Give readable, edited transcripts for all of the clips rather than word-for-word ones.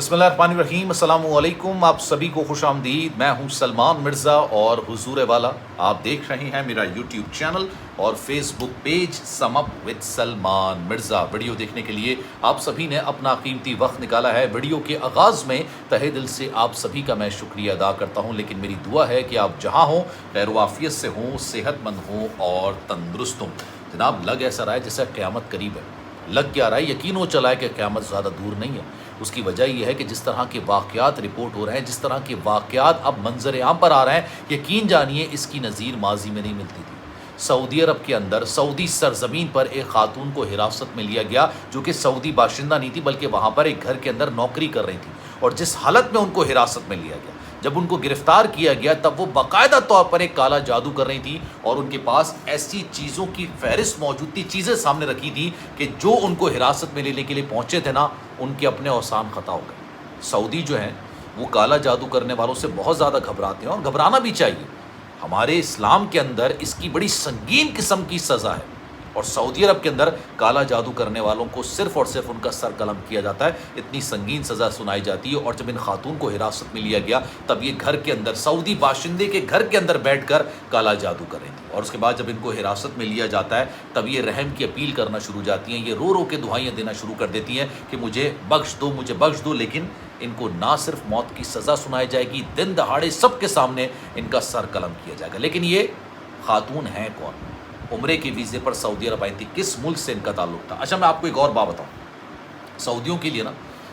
बिस्मिल्लाहिर्रहमानिर्रहीम, अस्सलाम वालेकुम। आप सभी को खुश आमदीद। मैं हूं सलमान मिर्ज़ा और हुजूर वाला। आप देख रहे हैं मेरा यूट्यूब चैनल और Facebook page sum up with Salman Mirza. Video देखने के लिए आप सभी ने अपना कीमती वक्त निकाला है। वीडियो के आगाज़ में तहे दिल से आप सभी का मैं शुक्रिया अदा करता हूं, लेकिन मेरी दुआ है कि आप जहां हों खैर वाफियत से हों, सेहतमंद हों और तंदुरुस्त हों। जनाब, लग ऐसा रहा है जैसा क़यामत करीब है। लग क्या रहा है, यकीन हो चला है कि क़यामत ज़्यादा दूर नहीं है। उसकी वजह यह है कि जिस तरह के वाक़यात रिपोर्ट हो रहे हैं, जिस तरह के वाक़यात अब मंजर आम पर आ रहे हैं, यकीन जानिए इसकी नज़ीर माजी में नहीं मिलती थी। सऊदी अरब के अंदर सऊदी सरजमीन पर एक खातून को हिरासत में लिया गया जो कि सऊदी बाशिंदा नहीं थी, बल्कि वहाँ पर एक घर के अंदर नौकरी कर रही थी। और जिस हालत में उनको हिरासत में लिया गया, जब उनको गिरफ्तार किया गया, तब वो बाकायदा तौर पर एक काला जादू कर रही थी और उनके पास ऐसी चीज़ों की फहरिस्त मौजूद थी, चीज़ें सामने रखी थी कि जो उनको हिरासत में लेने के लिए पहुँचे थे ना, उनके अपने औसान ख़ता हो गए। सऊदी जो हैं वो काला जादू करने वालों से बहुत ज़्यादा घबराते हैं और घबराना भी चाहिए। हमारे इस्लाम के अंदर इसकी बड़ी संगीन किस्म की सज़ा है और सऊदी अरब के अंदर काला जादू करने वालों को सिर्फ़ और सिर्फ उनका सर कलम किया जाता है। इतनी संगीन सज़ा सुनाई जाती है। और जब इन खातून को हिरासत में लिया गया, तब ये घर के अंदर, सऊदी बाशिंदे के घर के अंदर बैठकर काला जादू कर रही थी। और उसके बाद जब इनको हिरासत में लिया जाता है, तब ये रहम की अपील करना शुरू जाती हैं। ये रो रो के दुआएं देना शुरू कर देती हैं कि मुझे बख्श दो, मुझे बख्श दो। लेकिन इनको ना सिर्फ मौत की सज़ा सुनाई जाएगी, दिन दहाड़े सबके सामने इनका सर कलम किया जाएगा। लेकिन ये खातून हैं कौन? उम्रे के वीज़े पर सऊदी अरब आई थी। किस मुल्क से इनका ताल्लुक था? अच्छा, मैं आपको एक और बात बताऊं। सऊदियों के लिए ना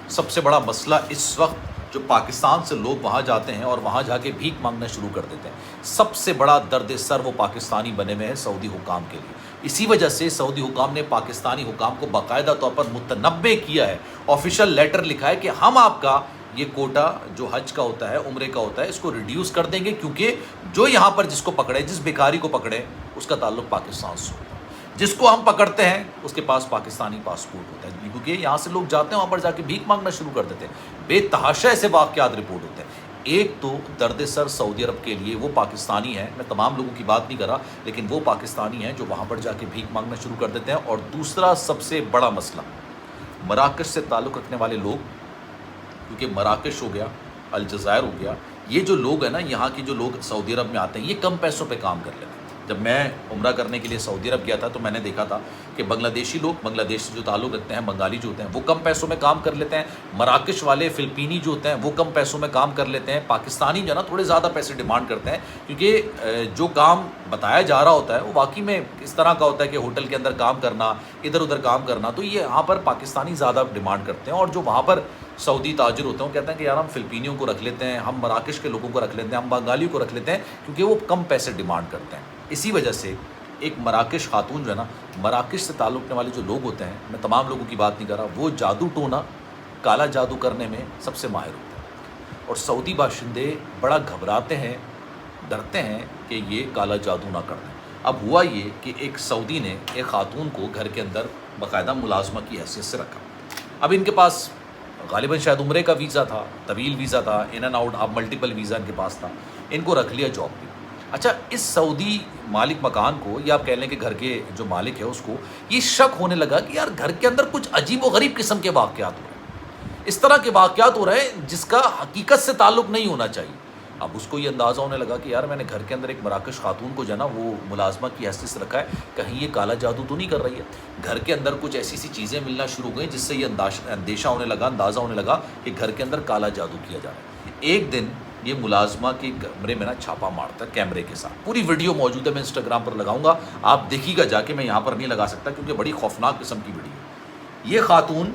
सबसे बड़ा मसला इस वक्त, जो पाकिस्तान से लोग वहाँ जाते हैं और वहाँ जाके भीख मांगना शुरू कर देते हैं, सबसे बड़ा दर्द सर वो पाकिस्तानी बने हुए हैं सऊदी हुकाम के लिए। इसी वजह से सऊदी हुकाम ने पाकिस्तानी हुकाम को बाकायदा तौर पर मुतनब्बे किया है, ऑफिशियल लेटर लिखा है कि हम आपका ये कोटा जो हज का होता है, उम्रे का होता है, इसको रिड्यूस कर देंगे, क्योंकि जो यहाँ पर जिसको पकड़े, जिस भिखारी को पकड़े, उसका ताल्लुक पाकिस्तान से होता है। जिसको हम पकड़ते हैं उसके पास पाकिस्तानी पासपोर्ट होता है, क्योंकि यहाँ से लोग जाते हैं, वहाँ पर जाके भीख मांगना शुरू कर देते हैं। बेतहाशा ऐसे वाक़यात रिपोर्ट होते हैं। एक तो दर्द सर सऊदी अरब के लिए वो पाकिस्तानी हैं, मैं तमाम लोगों की बात नहीं कर रहा, लेकिन वो पाकिस्तानी हैं जो वहाँ पर जाके भीख मांगना शुरू कर देते हैं। और दूसरा सबसे बड़ा मसला, मराकश से ताल्लुक़ रखने वाले लोग, क्योंकि मराकश हो गया, अलजज़ायर हो गया, ये जो लोग हैं ना, यहाँ के जो लोग सऊदी अरब में आते हैं, ये कम पैसों पे काम कर लेते हैं। जब मैं उम्रा करने के लिए सऊदी अरब गया था, तो मैंने देखा था कि बांग्लादेशी लोग, बांग्लादेश से जो ताल्लुक़ रखते हैं, बंगाली जो होते हैं, वो कम पैसों में काम कर लेते हैं। मराकश वाले, फ़िलिपीनी जो होते हैं, वो कम पैसों में काम कर लेते हैं। पाकिस्तानी जो है ना, थोड़े ज़्यादा पैसे डिमांड करते हैं, क्योंकि जो काम बताया जा रहा होता है वो वाकई में इस तरह का होता है कि होटल के अंदर काम करना, इधर उधर काम करना, तो ये यहाँ पर पाकिस्तानी ज़्यादा डिमांड करते हैं। और जो वहाँ पर सऊदी ताजिर होते हैं वो कहते हैं कि यार हम फ़िलिपीनियों को रख लेते हैं, हम मराकश के लोगों को रख लेते हैं, हम बंगालियों को रख लेते हैं, क्योंकि वो कम पैसे डिमांड करते हैं। इसी वजह से एक मराकश खातून जो है ना, मराकश से ताल्लुक़ रखने वाले जो लोग होते हैं, मैं तमाम लोगों की बात नहीं कर रहा, वो जादू टोना, काला जादू करने में सबसे माहिर होते हैं। और सऊदी बाशिंदे बड़ा घबराते हैं, डरते हैं कि ये काला जादू ना कर दें। अब हुआ ये कि एक सऊदी ने एक खातून को घर के अंदर बाकायदा मुलाजमा की हैसियत से रखा। अब इनके पास गालिबन शायद उम्रे का वीज़ा था, तवील वीज़ा था, इन एंड आउट, अब मल्टीपल वीज़ा इनके पास था। इनको रख लिया जॉब पे। अच्छा, इस सऊदी मालिक मकान को, या आप कह लें कि घर के जो मालिक है उसको, ये शक होने लगा कि यार घर के अंदर कुछ अजीब व गरीब किस्म के वाक़यात हो रहे हैं। इस तरह के वाक़यात हो रहे हैं जिसका हकीकत से ताल्लुक़ नहीं होना चाहिए। अब उसको ये अंदाज़ा होने लगा कि यार मैंने घर के अंदर एक मराकश खातून को जो है ना, वो मुलाजमा की हैसियत से रखा है, कहीं ये काला जादू तो नहीं कर रही है। घर के अंदर कुछ ऐसी सी चीज़ें मिलना शुरू हो गई जिससे ये अंदेशा होने लगा, अंदाज़ा होने लगा कि घर के अंदर काला जादू किया जा रहा है। एक दिन ये मुलाजमा के कमरे में ना छापा मारता है कैमरे के साथ। पूरी वीडियो मौजूद है, मैं इंस्टाग्राम पर लगाऊंगा, आप देखिएगा जाके। मैं यहाँ पर नहीं लगा सकता क्योंकि बड़ी खौफनाक किस्म की वीडियो है। ये खातून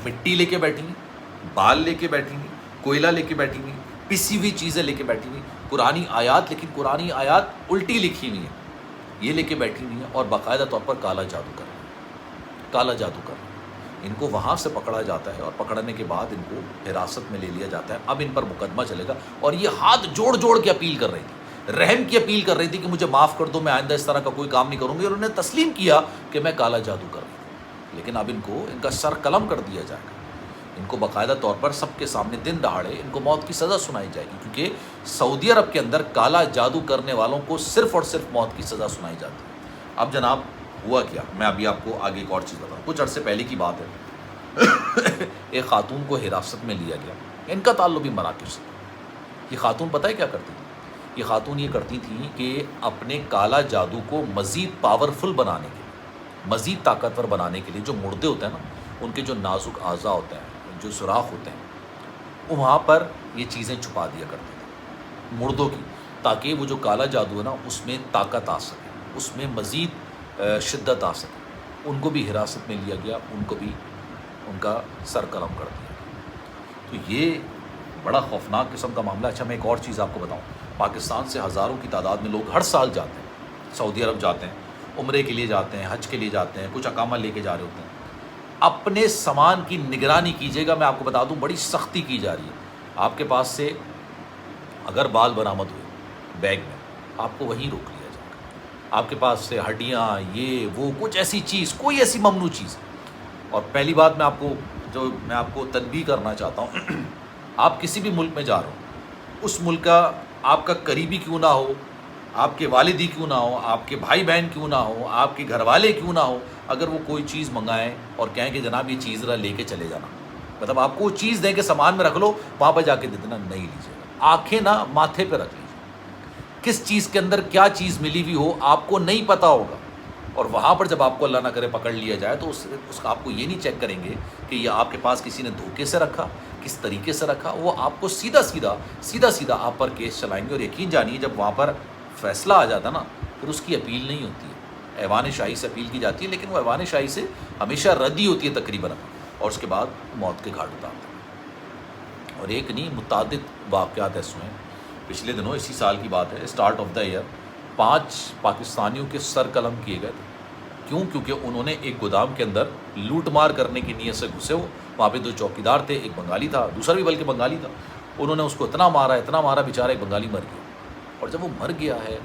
मिट्टी लेके बैठी हुई, बाल लेके बैठी हुई, कोयला लेके बैठी हुई, पिसी हुई चीज़ें लेके बैठी हुई, कुरानी आयात, लेकिन कुरानी आयात उल्टी लिखी हुई है, ये लेके बैठी हुई है और बाकायदा तौर पर काला जादू कर रही है, काला जादू कर रही है। इनको वहाँ से पकड़ा जाता है और पकड़ने के बाद इनको हिरासत में ले लिया जाता है। अब इन पर मुकदमा चलेगा। और ये हाथ जोड़ जोड़ के अपील कर रही थी, रहम की अपील कर रही थी कि मुझे माफ़ कर दो, मैं आइंदा इस तरह का कोई काम नहीं करूँगी। और उन्होंने तस्लीम किया कि मैं काला जादू कर रही हूँ। लेकिन अब इनको, इनका सर कलम कर दिया जाएगा। इनको बाकायदा तौर पर सबके सामने दिन दहाड़े इनको मौत की सज़ा सुनाई जाएगी, क्योंकि सऊदी अरब के अंदर काला जादू करने वालों को सिर्फ़ और सिर्फ मौत की सज़ा सुनाई जाती है। अब जनाब हुआ क्या, मैं अभी आपको आगे एक और चीज़ बताऊँ। कुछ अर्से पहले की बात है, ایک خاتون کو حراست میں لیا گیا. ان کا تعلق بھی مراکش سے. یہ خاتون پتہ ہے کیا کرتی تھی؟ یہ خاتون یہ کرتی تھیں کہ اپنے کالا جادو کو مزید پاورفل بنانے کے لیے، مزید طاقتور بنانے کے لیے، جو مردے ہوتے ہیں نا، ان کے جو نازک اعضاء ہوتے ہیں، جو سوراخ ہوتے ہیں، وہاں پر یہ چیزیں چھپا دیا کرتی تھیں مردوں کی، تاکہ وہ جو کالا جادو ہے نا اس میں طاقت آ سکے، اس میں مزید شدت آ سکے. ان کو بھی حراست میں لیا گیا، ان کو بھی ان کا سر قلم کر دیا گیا. تو یہ بڑا خوفناک قسم کا معاملہ. اچھا میں ایک اور چیز آپ کو بتاؤں. پاکستان سے ہزاروں کی تعداد میں لوگ ہر سال جاتے ہیں، سعودی عرب جاتے ہیں، عمرے کے لیے جاتے ہیں، حج کے لیے جاتے ہیں، کچھ اقامہ لے کے جا رہے ہوتے ہیں. اپنے سامان کی نگرانی کیجیے گا. میں آپ کو بتا دوں بڑی سختی کی جا رہی ہے. آپ کے پاس سے اگر بال برآمد ہوئے بیگ میں، آپ کو وہیں روک لیا جائے گا. آپ کے پاس سے ہڈیاں، یہ وہ کچھ ایسی چیز، کوئی ایسی ممنوع چیز. اور پہلی بات میں آپ کو تنبیہ کرنا چاہتا ہوں، آپ کسی بھی ملک میں جا رہے ہو، اس ملک کا آپ کا قریبی کیوں نہ ہو، آپ کے والدی کیوں نہ ہو، آپ کے بھائی بہن کیوں نہ ہو، آپ کے گھر والے کیوں نہ ہو، اگر وہ کوئی چیز منگائیں اور کہیں کہ جناب یہ چیز ذرا لے کے چلے جانا، مطلب آپ کو وہ چیز دیں کہ سامان میں رکھ لو، وہاں پہ جا کے دے دینا، نہیں لیجیے گا. آنکھیں نہ ماتھے پہ رکھ لیجیے. کس چیز کے اندر کیا چیز ملی ہوئی ہو آپ کو نہیں پتہ ہوگا. اور وہاں پر جب آپ کو اللہ نہ کرے پکڑ لیا جائے تو اس کا آپ کو یہ نہیں چیک کریں گے کہ یہ آپ کے پاس کسی نے دھوکے سے رکھا، کس طریقے سے رکھا. وہ آپ کو سیدھا آپ پر کیس چلائیں گے. اور یقین جانیے جب وہاں پر فیصلہ آ جاتا نا پھر اس کی اپیل نہیں ہوتی ہے. ایوان شاہی سے اپیل کی جاتی ہے، لیکن وہ ایوان شاہی سے ہمیشہ رد ہی ہوتی ہے تقریباً، اور اس کے بعد موت کے گھاٹ اتارتے ہیں. اور ایک نہیں متعدد واقعات ایسے ہیں. پچھلے دنوں اسی سال کی بات ہے، اسٹارٹ آف دا ایئر 5 پاکستانیوں کے سر قلم کیے گئے تھے. کیوں؟ کیونکہ انہوں نے ایک گودام کے اندر لوٹ مار کرنے کی نیت سے گھسے. وہاں پہ 2 چوکیدار تھے، ایک بنگالی تھا، دوسرا بھی بلکہ بنگالی تھا. انہوں نے اس کو اتنا مارا بیچارہ ایک بنگالی مر گیا. اور جب وہ مر گیا ہے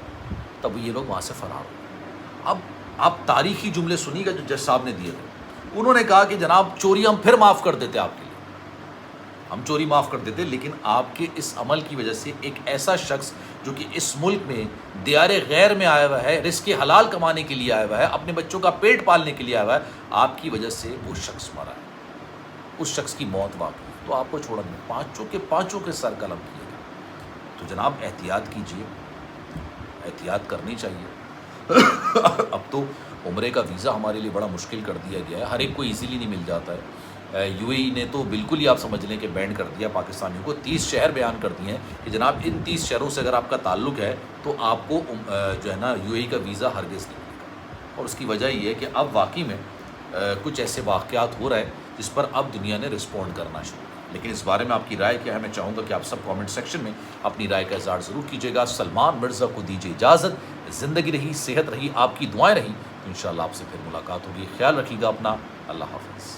تب یہ لوگ وہاں سے فرار ہو. اب آپ تاریخی جملے سنیے گا جو جج صاحب نے دیے تھے. انہوں نے کہا کہ جناب چوری ہم پھر معاف کر دیتے، آپ کے لیے ہم چوری معاف کر دیتے، لیکن آپ کے اس عمل کی وجہ سے ایک ایسا شخص جو کہ اس ملک میں دیار غیر میں آیا ہوا ہے، رزق حلال کمانے کے لیے آیا ہوا ہے، اپنے بچوں کا پیٹ پالنے کے لیے آیا ہوا ہے، آپ کی وجہ سے وہ شخص مرا ہے، اس شخص کی موت واقع ہے. تو آپ کو چھوڑا نہیں، پانچوں کے سر قلم کیے گئے. تو جناب احتیاط کیجیے، احتیاط کرنی چاہیے. اب تو عمرے کا ویزا ہمارے لیے بڑا مشکل کر دیا گیا ہے، ہر ایک کو ایزیلی نہیں مل جاتا ہے. یو اے ای نے تو بالکل ہی آپ سمجھ لیں کہ بینڈ کر دیا پاکستانیوں کو. 30 شہر بیان کر دیے ہیں کہ جناب ان 30 شہروں سے اگر آپ کا تعلق ہے تو آپ کو جو ہے نا یو اے ای کا ویزا ہرگز نہیں ملے گا. اور اس کی وجہ یہ ہے کہ اب واقعی میں کچھ ایسے واقعات ہو رہے ہیں جس پر اب دنیا نے رسپونڈ کرنا شروع. لیکن اس بارے میں آپ کی رائے کیا ہے؟ میں چاہوں گا کہ آپ سب کامنٹ سیکشن میں اپنی رائے کا اظہار ضرور کیجیے گا. سلمان مرزا کو دیجیے اجازت. زندگی رہی، صحت رہی، آپ کی دعائیں رہی، تو انشاءاللہ آپ سے پھر ملاقات ہوگی. خیال رکھیے گا اپنا. اللہ حافظ.